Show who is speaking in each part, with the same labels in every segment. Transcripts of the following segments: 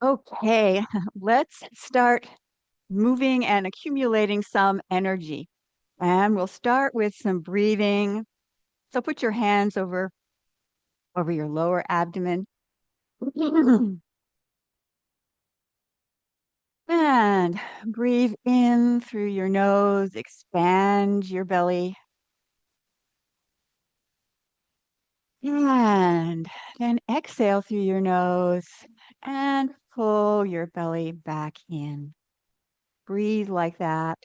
Speaker 1: Okay, let's start moving and accumulating some energy. And we'll start with some breathing. So put your hands over your lower abdomen. And breathe in through your nose, expand your belly. And then exhale through your nose and pull your belly back in. Breathe like that.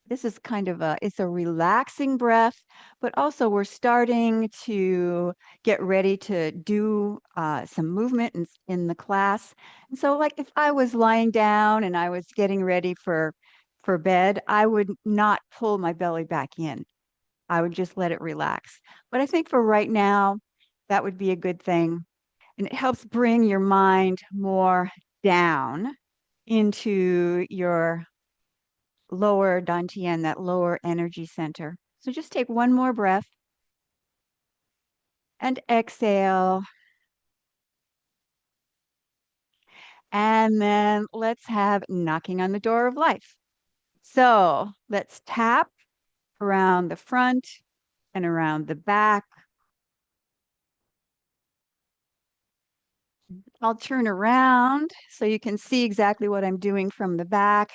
Speaker 1: This is kind of it's a relaxing breath, but also we're starting to get ready to do some movement in the class. And so like if I was lying down and I was getting ready for bed, I would not pull my belly back in. I would just let it relax. But I think for right now, that would be a good thing. And it helps bring your mind more down into your lower dantian, that lower energy center. So just take one more breath and exhale. And then let's have knocking on the door of life. So let's tap around the front and around the back. I'll turn around so you can see exactly what I'm doing from the back.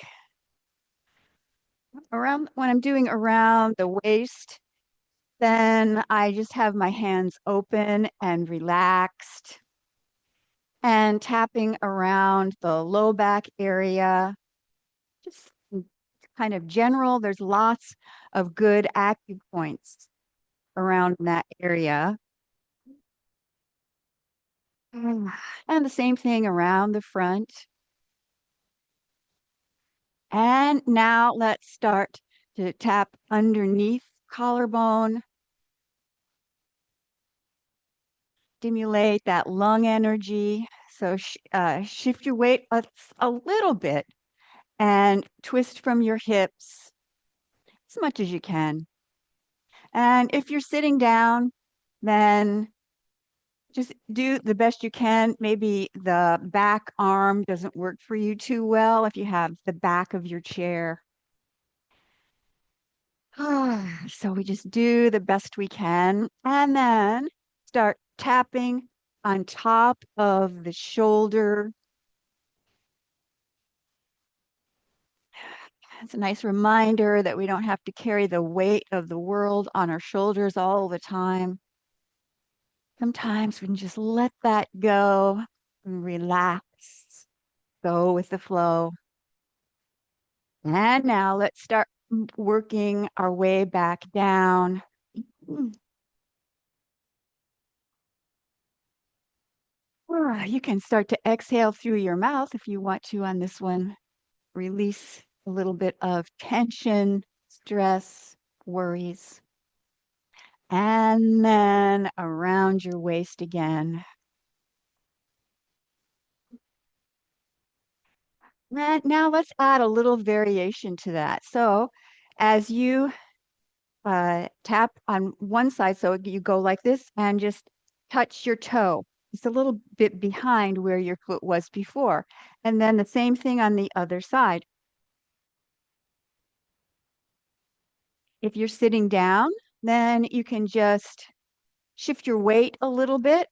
Speaker 1: Around when I'm doing around the waist, then I just have my hands open and relaxed and tapping around the low back area, just kind of general. There's lots of good acupoints around that area. And the same thing around the front. And now let's start to tap underneath collarbone, stimulate that lung energy. So shift your weight a little bit and twist from your hips as much as you can. And if you're sitting down, then just do the best you can. Maybe the back arm doesn't work for you too well if you have the back of your chair. So we just do the best we can and then start tapping on top of the shoulder. It's a nice reminder that we don't have to carry the weight of the world on our shoulders all the time. Sometimes we can just let that go and relax, go with the flow. And now let's start working our way back down. You can start to exhale through your mouth if you want to on this one. Release a little bit of tension, stress, worries. And then around your waist again. And now let's add a little variation to that. So as you tap on one side, so you go like this and just touch your toe. It's a little bit behind where your foot was before. And then the same thing on the other side. If you're sitting down, then you can just shift your weight a little bit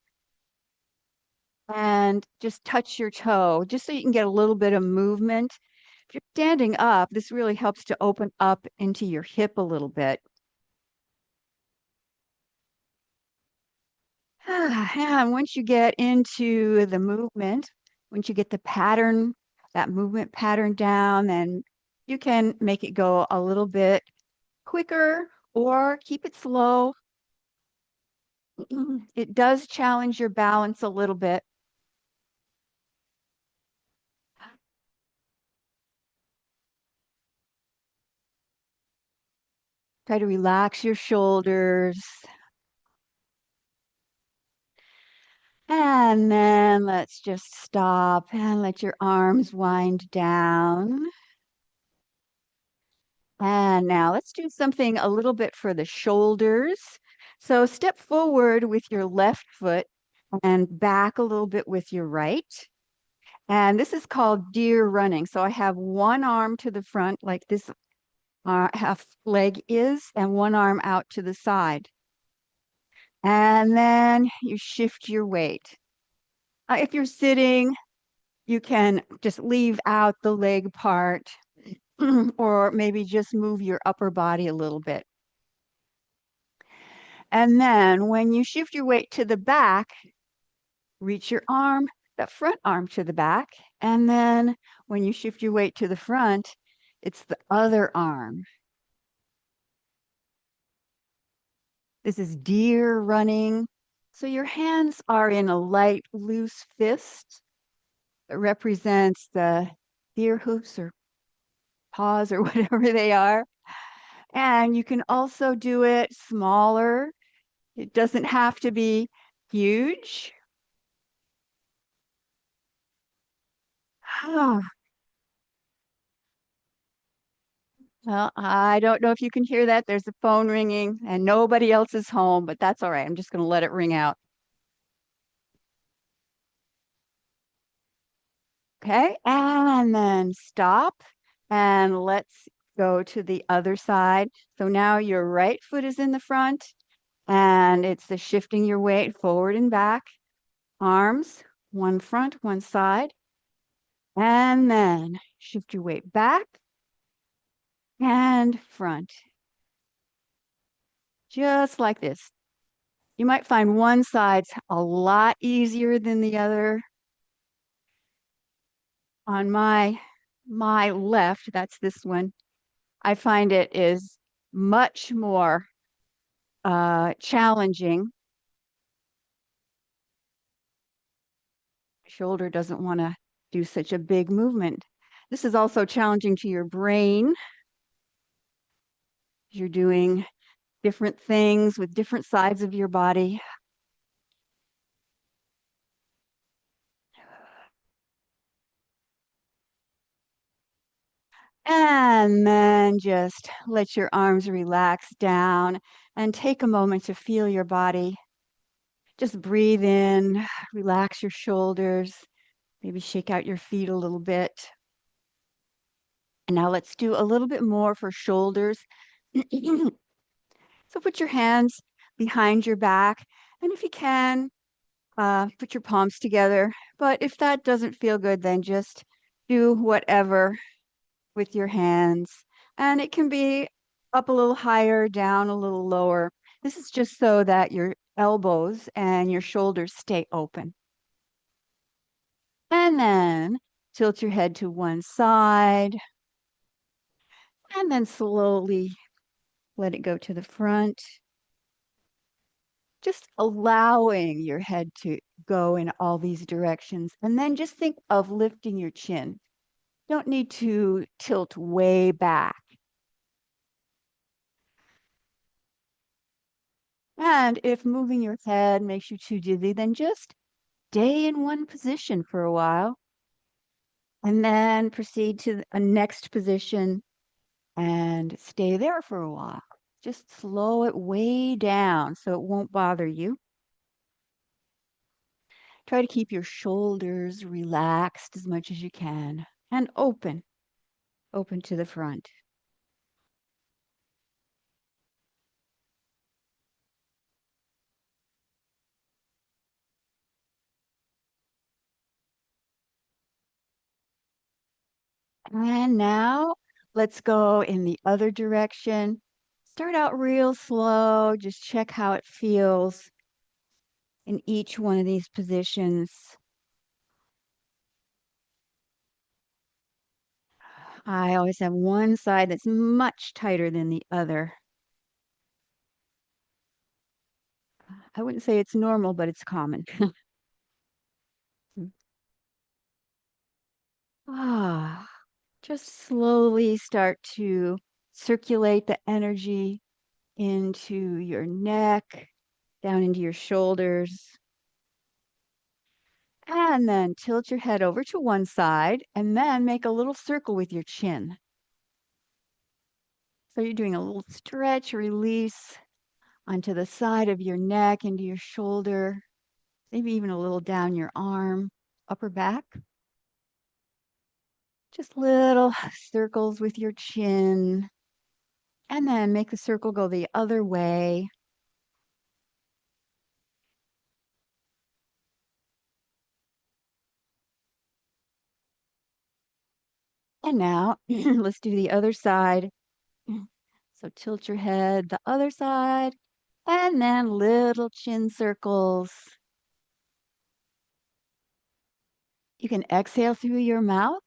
Speaker 1: and just touch your toe, just so you can get a little bit of movement. If you're standing up, this really helps to open up into your hip a little bit. And once you get into the movement, once you get the pattern, that movement pattern down, then you can make it go a little bit quicker or keep it slow. It does challenge your balance a little bit. Try to relax your shoulders. And then let's just stop and let your arms wind down. And now let's do something a little bit for the shoulders. So step forward with your left foot and back a little bit with your right. And this is called deer running. So I have one arm to the front, like this half leg is, and one arm out to the side. And then you shift your weight. If you're sitting, you can just leave out the leg part or maybe just move your upper body a little bit. And then when you shift your weight to the back, reach your arm, that front arm to the back. And then when you shift your weight to the front, it's the other arm. This is deer running. So your hands are in a light, loose fist that represents the deer hoofs or paws or whatever they are. And you can also do it smaller. It doesn't have to be huge. Well, I don't know if you can hear that. There's a phone ringing and nobody else is home, but that's all right. I'm just going to let it ring out. Okay. And then stop and let's go to the other side. So now your right foot is in the front and it's the shifting your weight forward and back, arms, one front, one side, and then shift your weight back and front, just like this. You might find one side's a lot easier than the other. On my left, that's this one, I find it is much more challenging. Shoulder doesn't want to do such a big movement. This is also challenging to your brain. You're doing different things with different sides of your body. And then just let your arms relax down and take a moment to feel your body. Just breathe in, relax your shoulders, maybe shake out your feet a little bit. And now let's do a little bit more for shoulders. So put your hands behind your back, and if you can, put your palms together. But if that doesn't feel good, then just do whatever with your hands. And it can be up a little higher, down a little lower. This is just so that your elbows and your shoulders stay open. And then tilt your head to one side and then slowly let it go to the front. Just allowing your head to go in all these directions. And then just think of lifting your chin. Don't need to tilt way back. And if moving your head makes you too dizzy, then just stay in one position for a while and then proceed to a next position and stay there for a while. Just slow it way down so it won't bother you. Try to keep your shoulders relaxed as much as you can and open to the front. And now let's go in the other direction. Start out real slow, just check how it feels in each one of these positions. I always have one side that's much tighter than the other. I wouldn't say it's normal, but it's common. Ah, just slowly start to circulate the energy into your neck, down into your shoulders. And then tilt your head over to one side and then make a little circle with your chin. So you're doing a little stretch, release onto the side of your neck, into your shoulder. maybe even a little down your arm, upper back. Just little circles with your chin. And then make the circle go the other way. And now let's do the other side. So tilt your head the other side, and then little chin circles. You can exhale through your mouth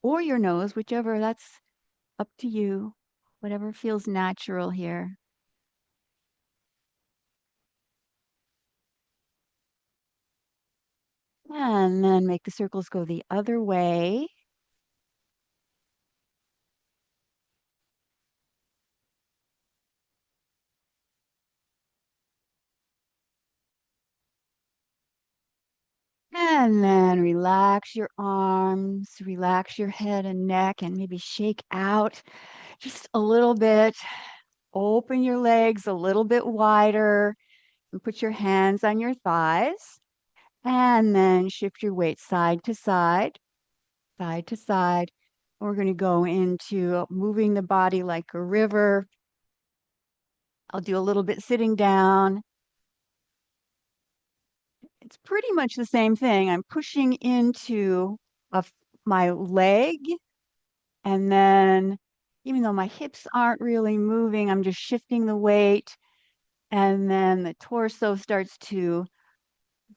Speaker 1: or your nose, whichever, that's up to you, whatever feels natural here. And then make the circles go the other way. And then relax your arms, relax your head and neck, and maybe shake out just a little bit. Open your legs a little bit wider and put your hands on your thighs. And then shift your weight side to side, side to side. We're going to go into moving the body like a river. I'll do a little bit sitting down. It's pretty much the same thing. I'm pushing into a, my leg, and then even though my hips aren't really moving, I'm just shifting the weight, and then the torso starts to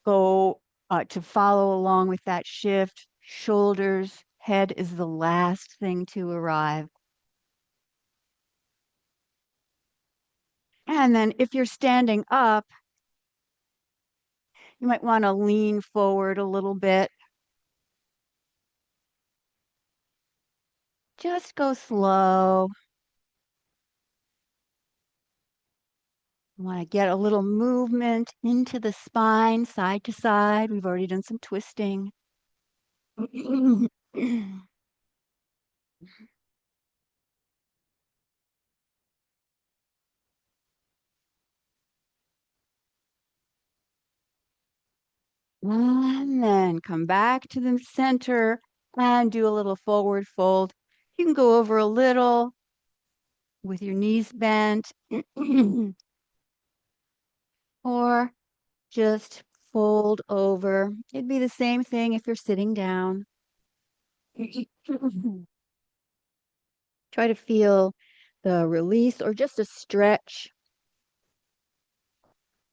Speaker 1: go to follow along with that shift. Shoulders, head is the last thing to arrive. And then if you're standing up, you might want to lean forward a little bit. Just go slow. You want to get a little movement into the spine, side to side. We've already done some twisting. And then come back to the center and do a little forward fold. You can go over a little with your knees bent or just fold over. It'd be the same thing if you're sitting down. Try to feel the release or just a stretch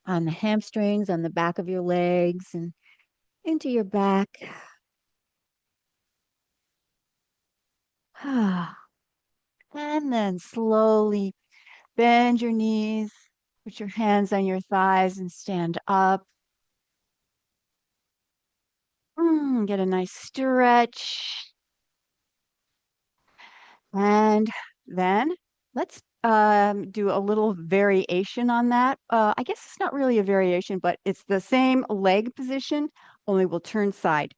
Speaker 1: on the hamstrings, on the back of your legs, and into your back. And then slowly bend your knees, put your hands on your thighs, and stand up. Get a nice stretch. And then let's do a little variation on that. I guess it's not really a variation, but it's the same leg position, only we'll turn side.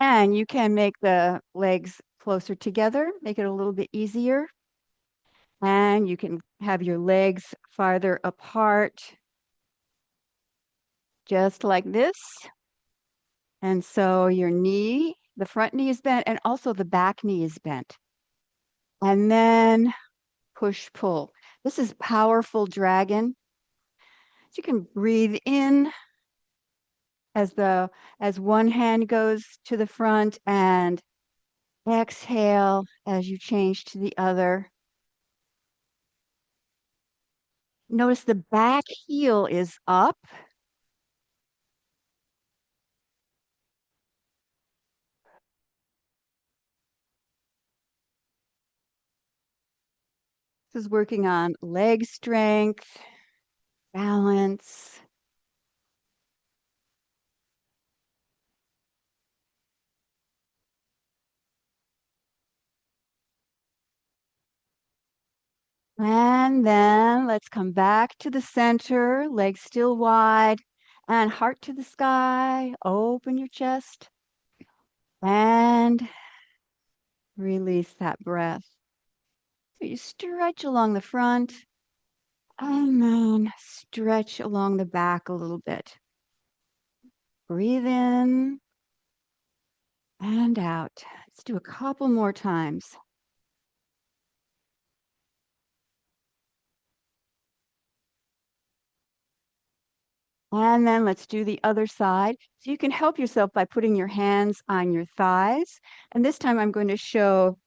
Speaker 1: And you can make the legs closer together, make it a little bit easier. And you can have your legs farther apart, just like this. And so your knee, the front knee is bent, and also the back knee is bent. And then push, pull. This is powerful dragon. So you can breathe in as one hand goes to the front, and exhale as you change to the other. Notice the back heel is up. This is working on leg strength, balance. And then let's come back to the center, legs still wide, and heart to the sky. Open your chest and release that breath. So you stretch along the front and then stretch along the back a little bit. Breathe in and out. Let's do a couple more times. And then let's do the other side. So you can help yourself by putting your hands on your thighs. And this time I'm going to show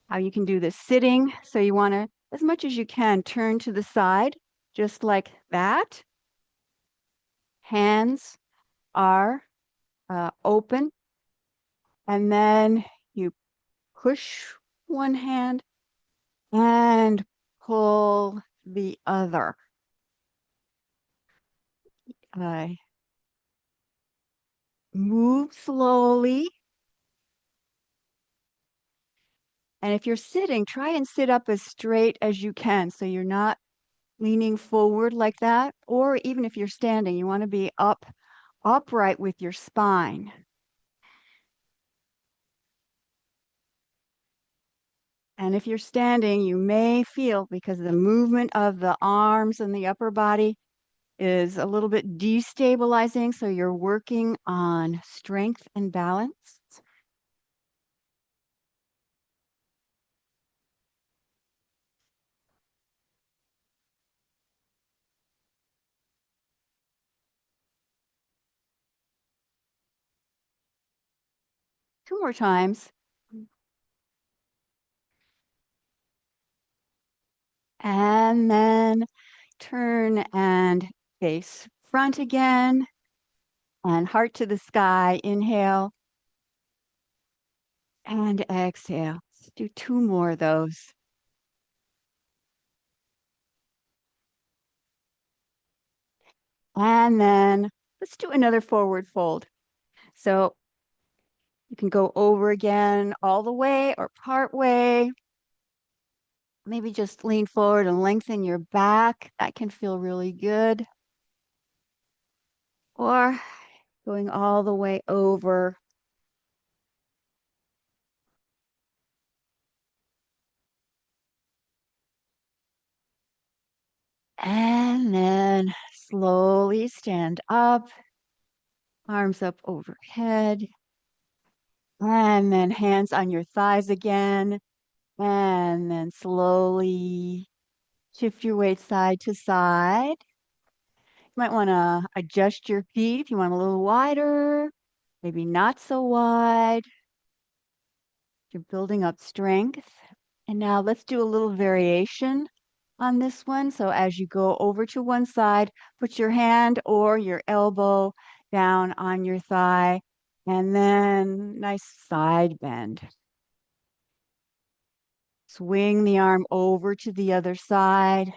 Speaker 1: how you can do this sitting. So you want to, as much as you can, turn to the side, just like that. Hands are open. And then you push one hand and pull the other. Uh, Move slowly. And if you're sitting, try and sit up as straight as you can. So you're not leaning forward like that. Or even if you're standing, you want to be upright with your spine. And if you're standing, you may feel, because the movement of the arms and the upper body is a little bit destabilizing. So you're working on strength and balance. 2 more times. And then turn and face front again and heart to the sky. Inhale and exhale. Let's do 2 more of those. And then let's do another forward fold. So you can go over again all the way or part way. Maybe just lean forward and lengthen your back. That can feel really good. Or going all the way over. And then slowly stand up, arms up overhead. And then hands on your thighs again. And then slowly shift your weight side to side. You might want to adjust your feet if you want a little wider, maybe not so wide. You're building up strength. And now let's do a little variation on this one. So as you go over to one side, put your hand or your elbow down on your thigh, and then nice side bend. Swing the arm over to the other side.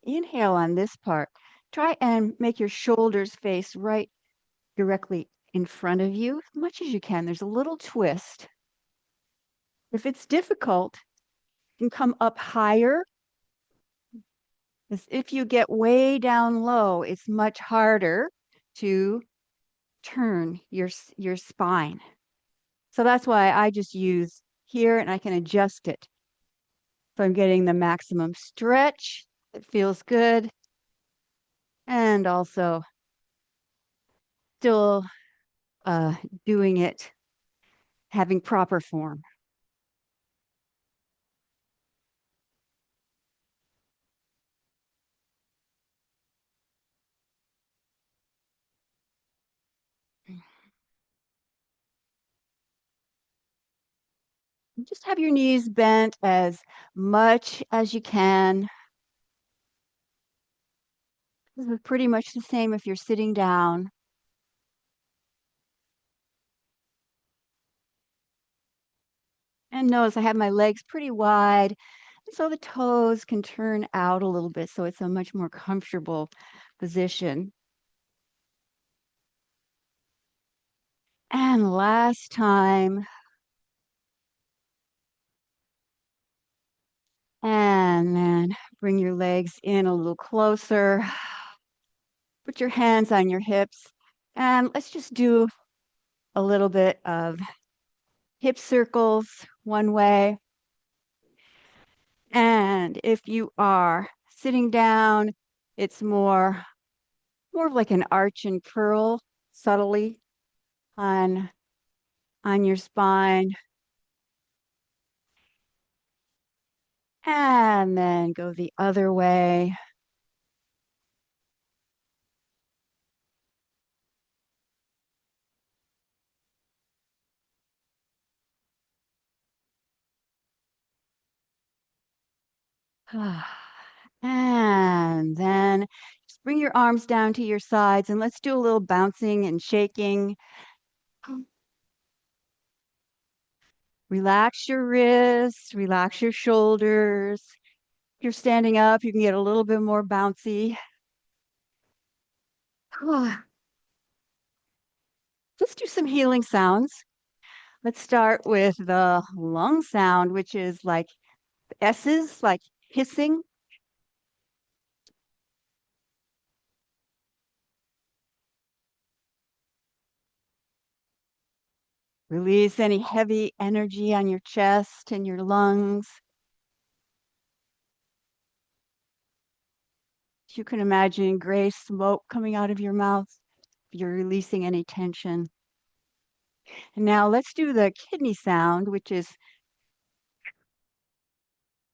Speaker 1: Inhale on this part. Try and make your shoulders face right directly in front of you as much as you can. There's a little twist. If it's difficult, you can come up higher. Because if you get way down low, it's much harder to turn your spine. So that's why I just use here and I can adjust it. So I'm getting the maximum stretch. It feels good. And also still uh, doing it, having proper form. Just have your knees bent as much as you can. This is pretty much the same if you're sitting down. And notice I have my legs pretty wide, so the toes can turn out a little bit, so it's a much more comfortable position. And last time. And then bring your legs in a little closer. Put your hands on your hips. And let's just do a little bit of hip circles one way. And if you are sitting down, it's more more of like an arch and curl subtly on your spine. And then go the other way. And then just bring your arms down to your sides and let's do a little bouncing and shaking. Relax your wrists, relax your shoulders. If you're standing up, you can get a little bit more bouncy. Let's do some healing sounds. Let's start with the lung sound, which is like S's, like hissing. Release any heavy energy on your chest and your lungs. You can imagine gray smoke coming out of your mouth. You're releasing any tension. And now let's do the kidney sound, which is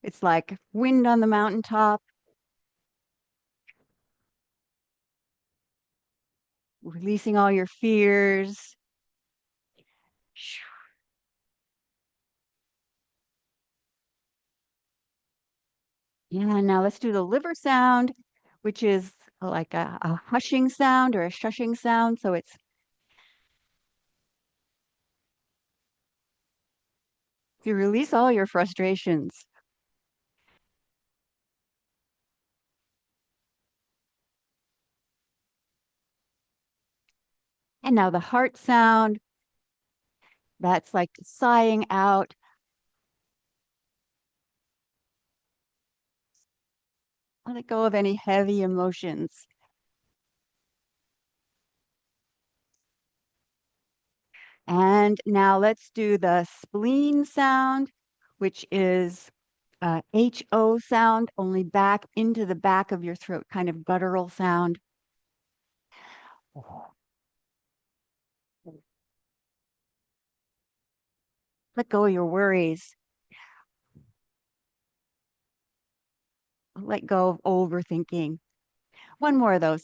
Speaker 1: it's like wind on the mountaintop, releasing all your fears. Yeah, now let's do the liver sound, which is like a hushing sound or a shushing sound. So it's you release all your frustrations. And now the heart sound, that's like sighing out. Let go of any heavy emotions. And now let's do the spleen sound, which is HO sound, only back into the back of your throat, kind of guttural sound. Let go of your worries. Let go of overthinking. One more of those.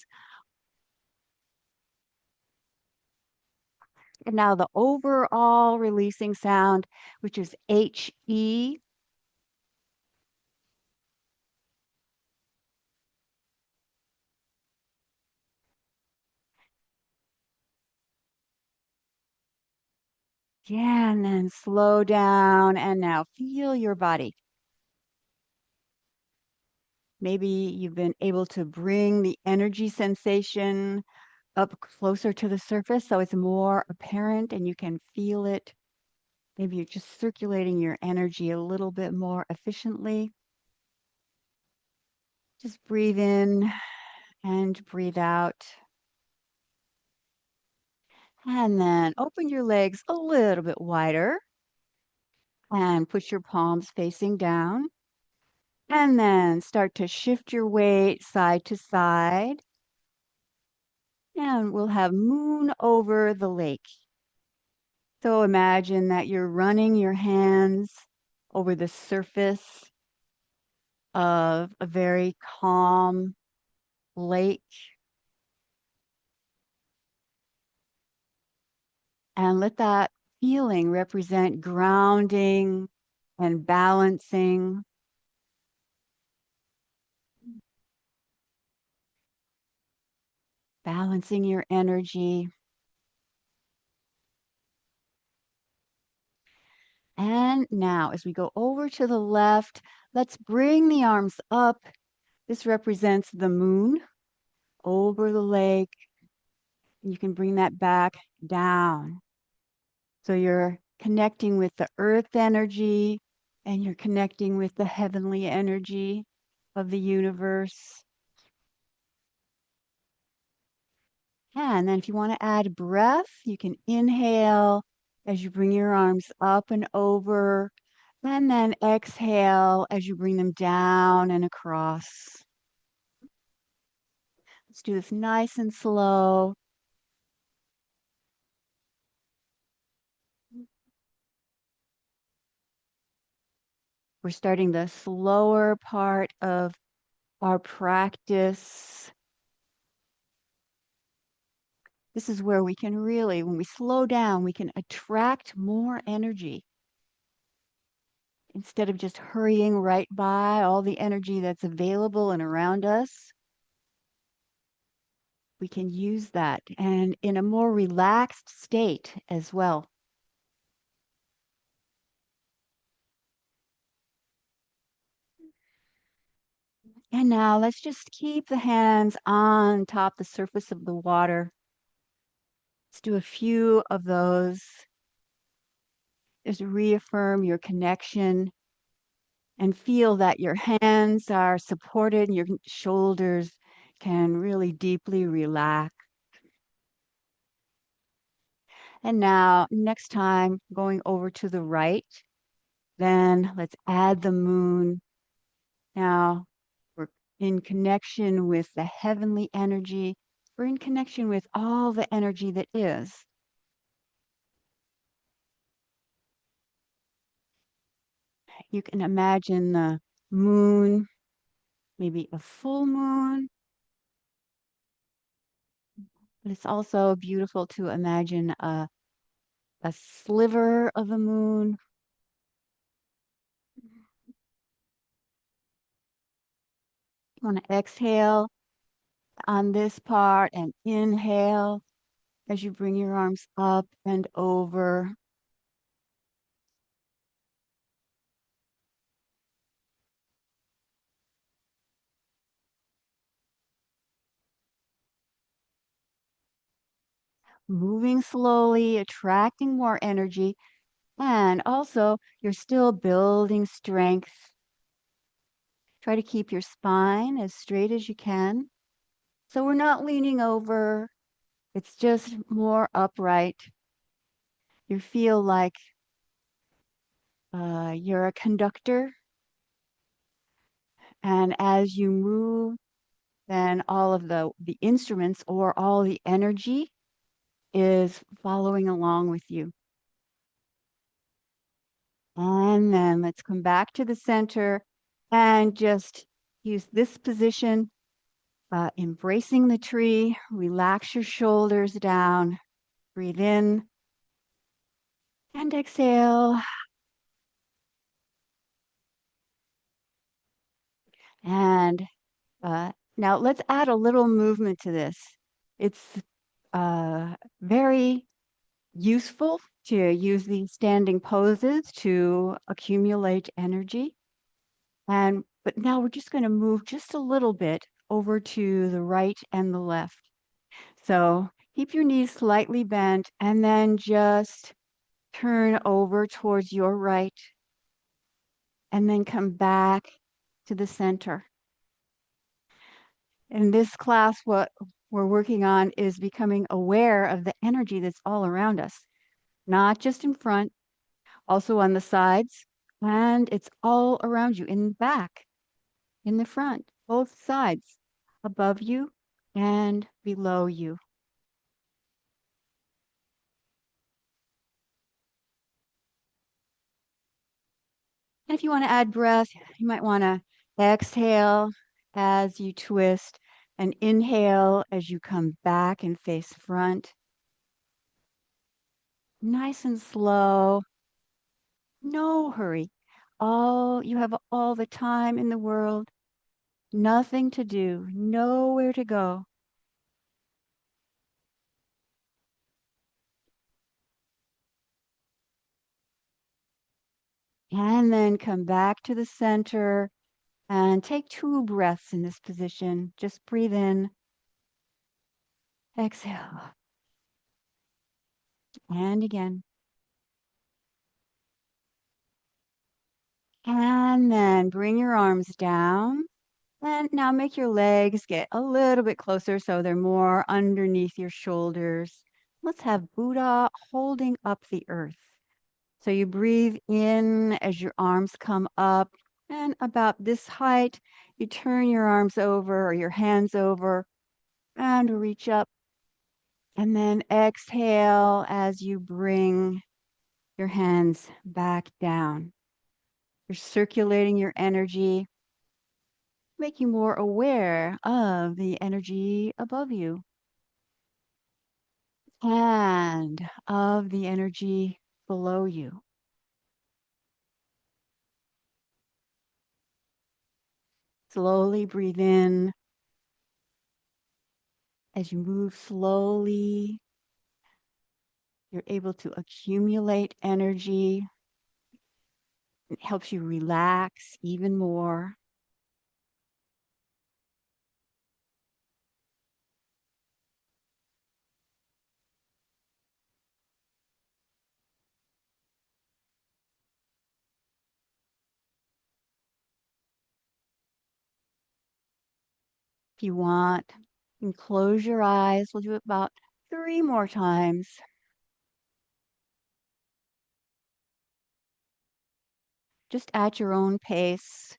Speaker 1: And now the overall releasing sound, which is HE. Yeah, and then slow down. And now feel your body. Maybe you've been able to bring the energy sensation up closer to the surface so it's more apparent and you can feel it. Maybe you're just circulating your energy a little bit more efficiently. Just breathe in and breathe out. And then open your legs a little bit wider and put your palms facing down. And then start to shift your weight side to side. And we'll have moon over the lake. So imagine that you're running your hands over the surface of a very calm lake. And let that feeling represent grounding and balancing. Balancing your energy. And now, as we go over to the left, let's bring the arms up. This represents the moon over the lake. You can bring that back down. So you're connecting with the earth energy and you're connecting with the heavenly energy of the universe. Yeah, and then if you want to add breath, you can inhale as you bring your arms up and over, and then exhale as you bring them down and across. Let's do this nice and slow. We're starting the slower part of our practice. This is where we can really, when we slow down, we can attract more energy instead of just hurrying right by all the energy that's available and around us. We can use that and in a more relaxed state as well. And now let's just keep the hands on top the surface of the water. Let's do a few of those. Just reaffirm your connection and feel that your hands are supported and your shoulders can really deeply relax. And now, next time, going over to the right, then let's add the moon. Now, we're in connection with the heavenly energy. We're in connection with all the energy that is. You can imagine the moon, maybe a full moon, but it's also beautiful to imagine a sliver of a moon. You want to exhale on this part and inhale as you bring your arms up and over. Moving slowly, attracting more energy, and also you're still building strength. Try to keep your spine as straight as you can. So we're not leaning over, it's just more upright. You feel like you're a conductor, and as you move, then all of the instruments or all the energy is following along with you. And then let's come back to the center and just use this position, embracing the tree. Relax your shoulders down. Breathe in and exhale. And now let's add a little movement to this. It's very useful to use these standing poses to accumulate energy. But now we're just going to move just a little bit over to the right and the left. So keep your knees slightly bent and then just turn over towards your right and then come back to the center. In this class, what we're working on is becoming aware of the energy that's all around us, not just in front, also on the sides, and it's all around you in the back, in the front, both sides, above you and below you. And if you want to add breath, you might want to exhale as you twist and inhale as you come back and face front. Nice and slow, no hurry. You have all the time in the world, nothing to do, nowhere to go. And then come back to the center and take 2 breaths in this position. Just breathe in, exhale, and again. And then bring your arms down. And now make your legs get a little bit closer so they're more underneath your shoulders. Let's have Buddha holding up the earth. So you breathe in as your arms come up, and about this height, you turn your arms over or your hands over and reach up. And then exhale as you bring your hands back down. You're circulating your energy, make you more aware of the energy above you and of the energy below you. Slowly breathe in as you move slowly. You're able to accumulate energy. It helps you relax even more. If you want, you can close your eyes. We'll do it about 3 more times. Just at your own pace.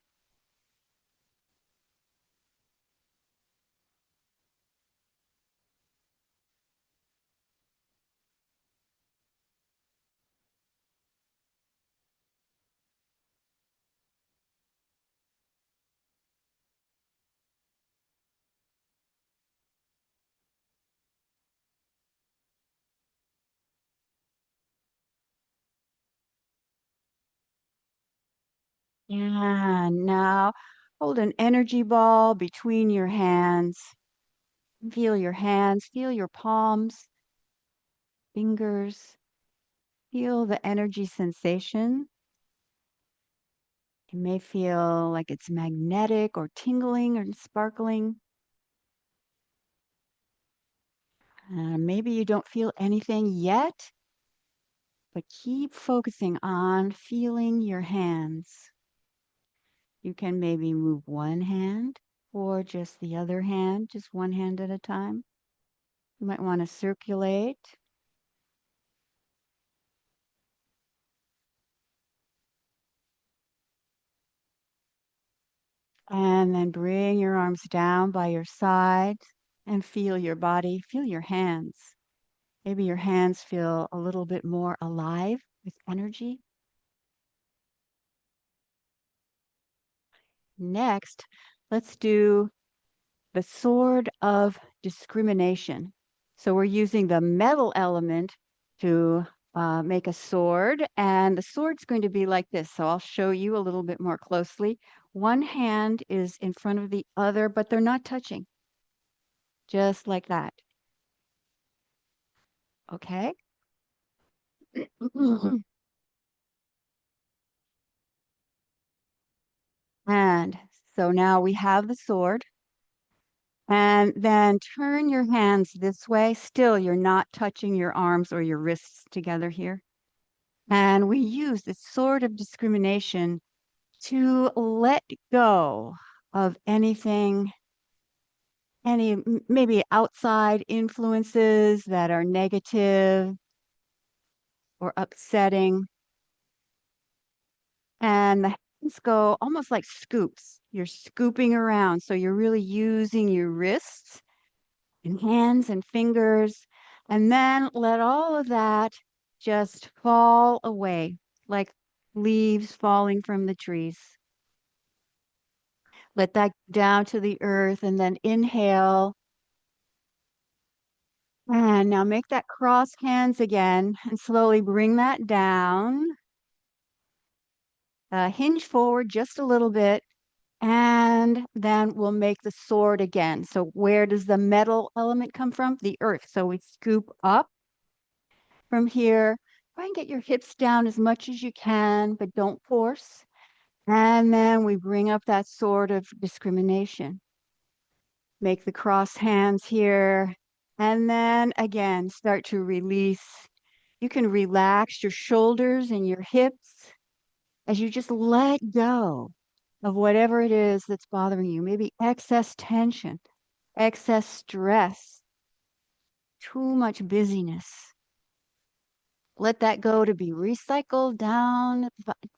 Speaker 1: And now hold an energy ball between your hands. Feel your hands, feel your palms, fingers. Feel the energy sensation. It may feel like it's magnetic or tingling or sparkling. Maybe you don't feel anything yet, but keep focusing on feeling your hands. You can maybe move one hand or just the other hand, just one hand at a time. You might want to circulate. And then bring your arms down by your sides and feel your body, feel your hands. Maybe your hands feel a little bit more alive with energy. Next, let's do the sword of discrimination. So we're using the metal element to make a sword, and the sword's going to be like this. So I'll show you a little bit more closely. One hand is in front of the other, but they're not touching, just like that. Okay? And so now we have the sword. And then turn your hands this way. Still, you're not touching your arms or your wrists together here. And we use this sort of discrimination to let go of anything, maybe outside influences that are negative or upsetting. And the hands go almost like scoops. You're scooping around. So you're really using your wrists and hands and fingers, and then let all of that just fall away like leaves falling from the trees. Let that down to the earth and then inhale. And now make that cross hands again and slowly bring that down. Hinge forward just a little bit. And then we'll make the sword again. So where does the metal element come from? The earth. So we scoop up from here. Try and get your hips down as much as you can, but don't force. And then we bring up that sword of discrimination. Make the cross hands here. And then again, start to release. You can relax your shoulders and your hips as you just let go of whatever it is that's bothering you. Maybe excess tension, excess stress, too much busyness. Let that go to be recycled down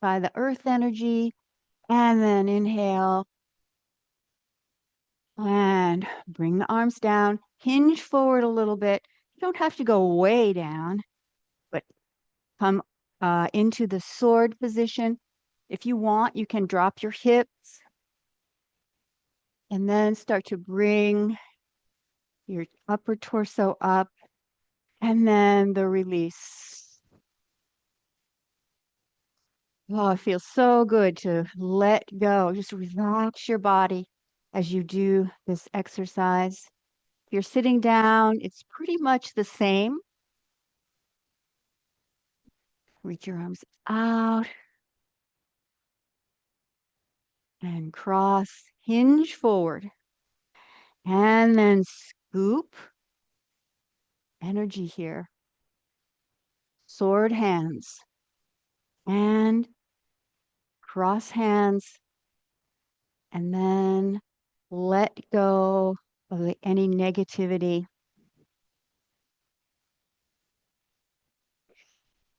Speaker 1: by the earth energy. And then inhale and bring the arms down. hinge forward a little bit. You don't have to go way down, but come into the sword position. If you want, you can drop your hips and then start to bring your upper torso up and then the release. Oh, it feels so good to let go. Just relax your body as you do this exercise. If you're sitting down, it's pretty much the same. Reach your arms out and cross, hinge forward, and then scoop energy here. Sword hands and cross hands, and then let go of any negativity.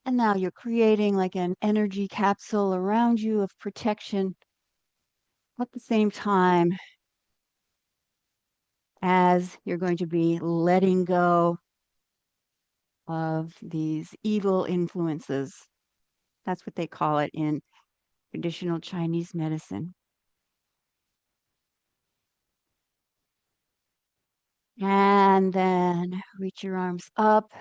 Speaker 1: And now you're creating like an energy capsule around you of protection at the same time as you're going to be letting go of these evil influences. That's what they call it in traditional Chinese medicine. And then reach your arms up,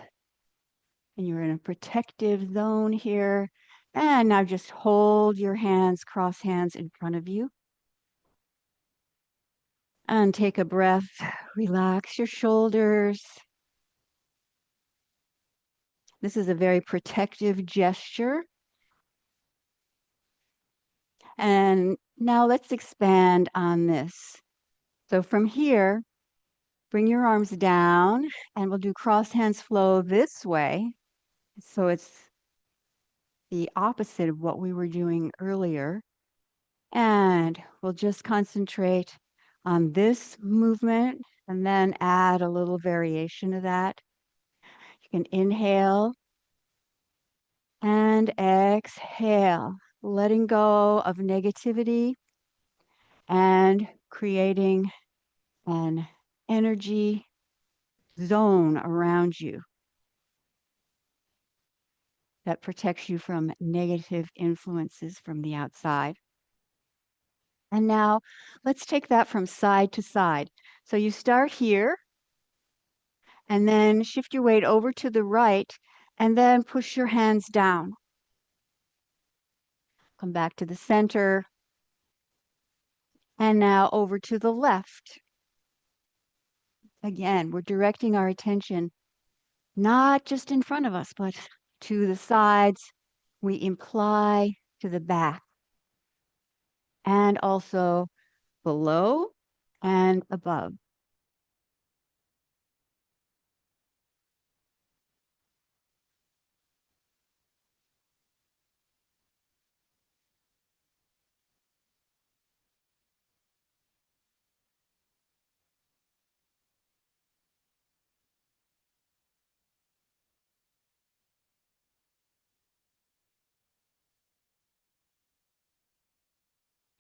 Speaker 1: and you're in a protective zone here. And now just hold your hands, cross hands in front of you. And take a breath, relax your shoulders. This is a very protective gesture. And now let's expand on this. So from here, bring your arms down and we'll do cross hands flow this way. So it's the opposite of what we were doing earlier. And we'll just concentrate on this movement and then add a little variation of that. You can inhale and exhale, letting go of negativity and creating an energy zone around you that protects you from negative influences from the outside. And now let's take that from side to side. So you start here and then shift your weight over to the right and then push your hands down. Come back to the center and now over to the left. Again, we're directing our attention not just in front of us, but to the sides. We imply to the back and also below and above.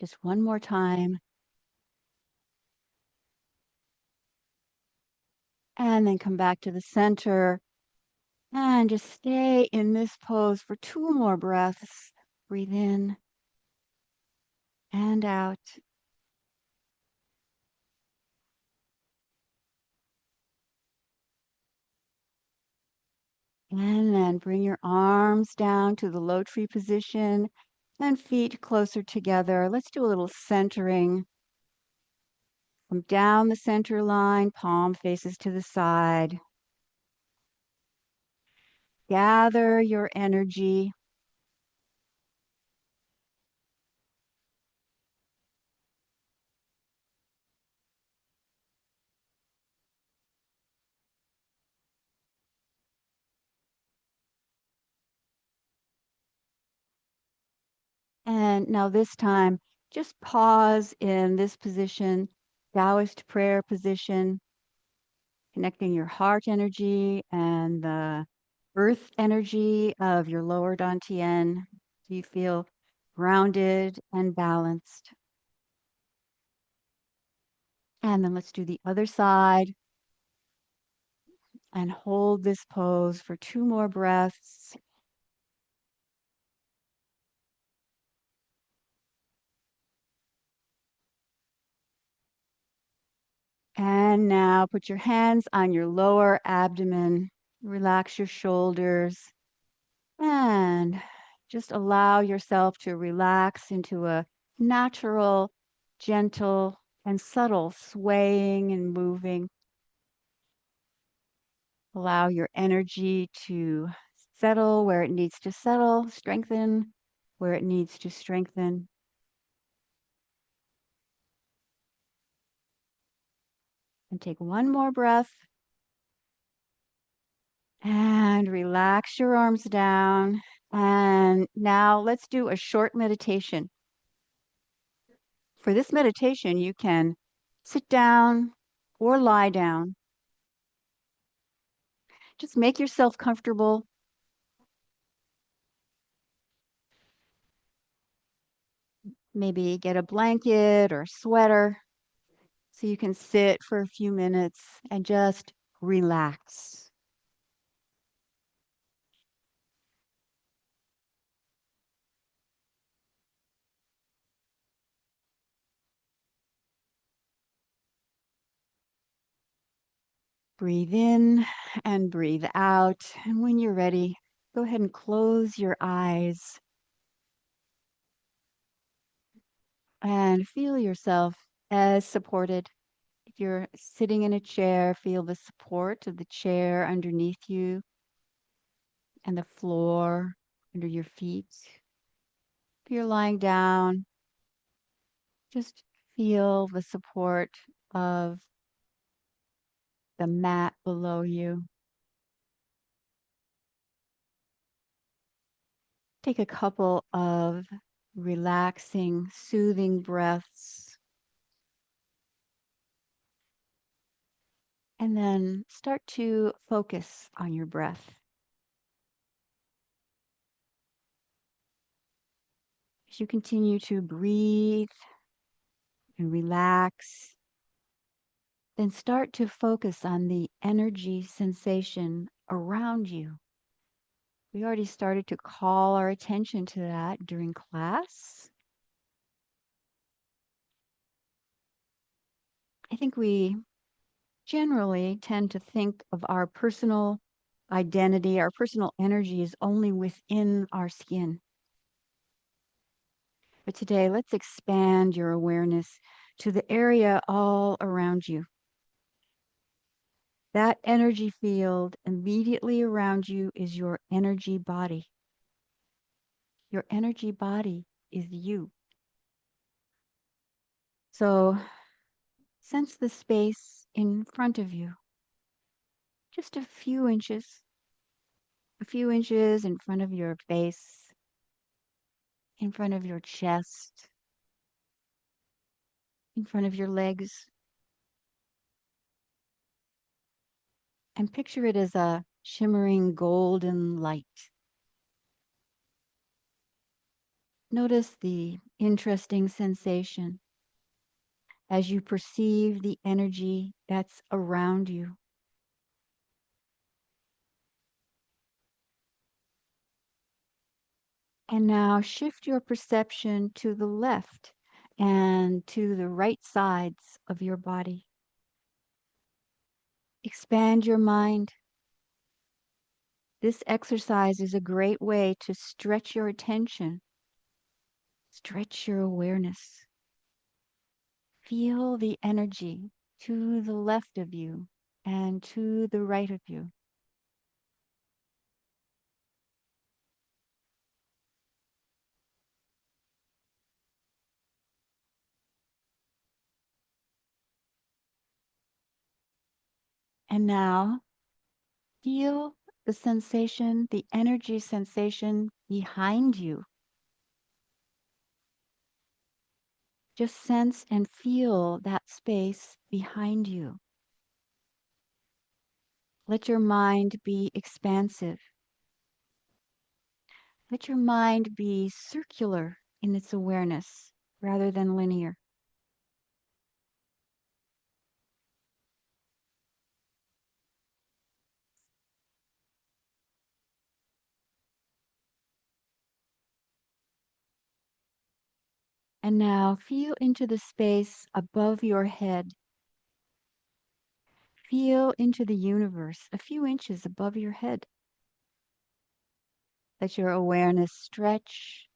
Speaker 1: Just one more time. And then come back to the center and just stay in this pose for 2 more breaths. Breathe in and out. And then bring your arms down to the low tree position and feet closer together. Let's do a little centering. Come down the center line, palm faces to the side. Gather your energy. And now this time, just pause in this position, Taoist prayer position, connecting your heart energy and the earth energy of your lower dantian. So you feel grounded and balanced. And then let's do the other side. And hold this pose for 2 more breaths. And now put your hands on your lower abdomen. Relax your shoulders. And just allow yourself to relax into a natural, gentle, and subtle swaying and moving. Allow your energy to settle where it needs to settle, strengthen where it needs to strengthen. And take one more breath. And relax your arms down. And now let's do a short meditation. For this meditation, you can sit down or lie down. Just make yourself comfortable. Maybe get a blanket or sweater so you can sit for a few minutes and just relax. Breathe in and breathe out. And when you're ready, go ahead and close your eyes and feel yourself as supported. If you're sitting in a chair, feel the support of the chair underneath you and the floor under your feet. If you're lying down, just feel the support of the mat below you. Take a couple of relaxing, soothing breaths, and then start to focus on your breath. As you continue to breathe and relax, then start to focus on the energy sensation around you. We already started to call our attention to that during class. I think we generally tend to think of our personal identity, our personal energy is only within our skin. But today, let's expand your awareness to the area all around you. That energy field immediately around you is your energy body. Your energy body is you. So sense the space in front of you, just a few inches in front of your face, in front of your chest, in front of your legs, and picture it as a shimmering golden light. Notice the interesting sensation as you perceive the energy that's around you. And now shift your perception to the left and to the right sides of your body. Expand your mind. This exercise is a great way to stretch your attention, stretch your awareness. Feel the energy to the left of you and to the right of you. And now feel the sensation, the energy sensation behind you. Just sense and feel that space behind you. Let your mind be expansive. Let your mind be circular in its awareness rather than linear. And now feel into the space above your head. Feel into the universe a few inches above your head. Let your awareness stretch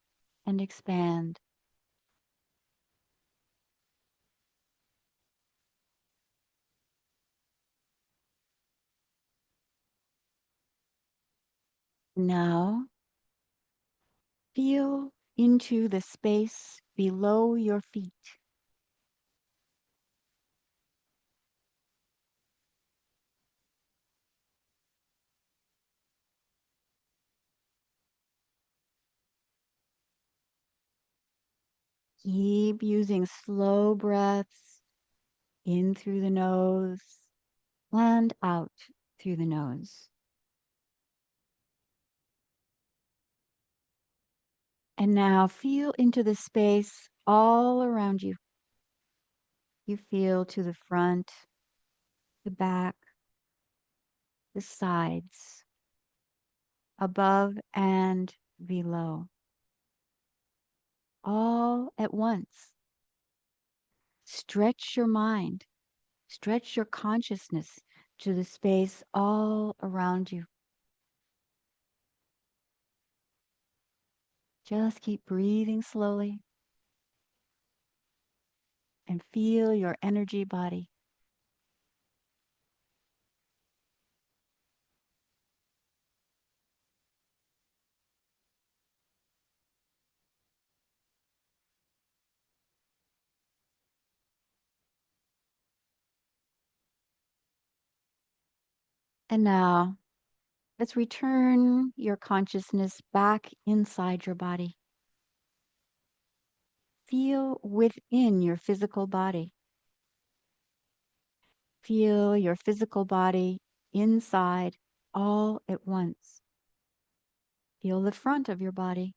Speaker 1: and expand. Now feel into the space below your feet. Keep using slow breaths in through the nose and out through the nose. And now feel into the space all around you. You feel to the front, the back, the sides, above and below, all at once. Stretch your mind, stretch your consciousness to the space all around you. Just keep breathing slowly and feel your energy body. And now let's return your consciousness back inside your body. Feel within your physical body. Feel your physical body inside all at once. Feel the front of your body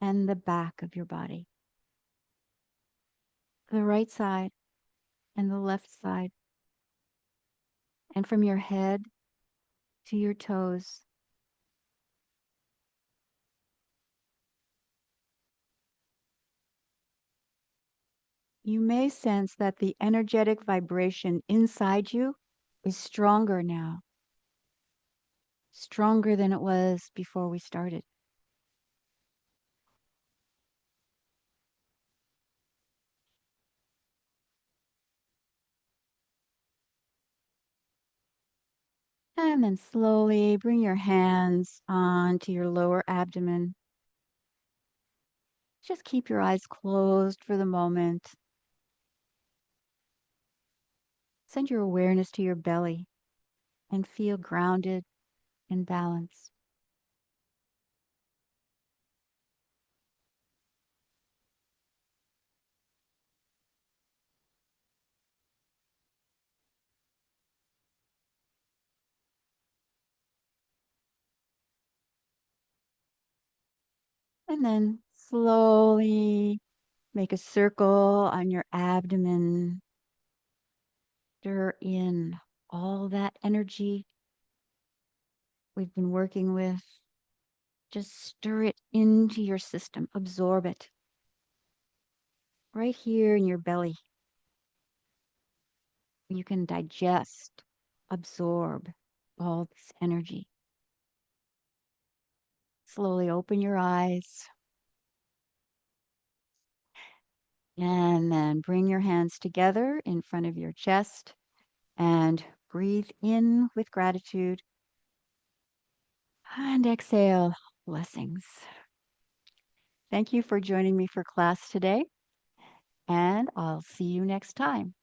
Speaker 1: and the back of your body, the right side and the left side, and from your head to your toes. You may sense that the energetic vibration inside you is stronger now, stronger than it was before we started. And then slowly bring your hands onto your lower abdomen. Just keep your eyes closed for the moment. Send your awareness to your belly and feel grounded and balanced. And then slowly make a circle on your abdomen. Stir in all that energy we've been working with. Just stir it into your system, absorb it right here in your belly. You can digest, absorb all this energy. Slowly open your eyes and then bring your hands together in front of your chest and breathe in with gratitude and exhale blessings. Thank you for joining me for class today, and I'll see you next time.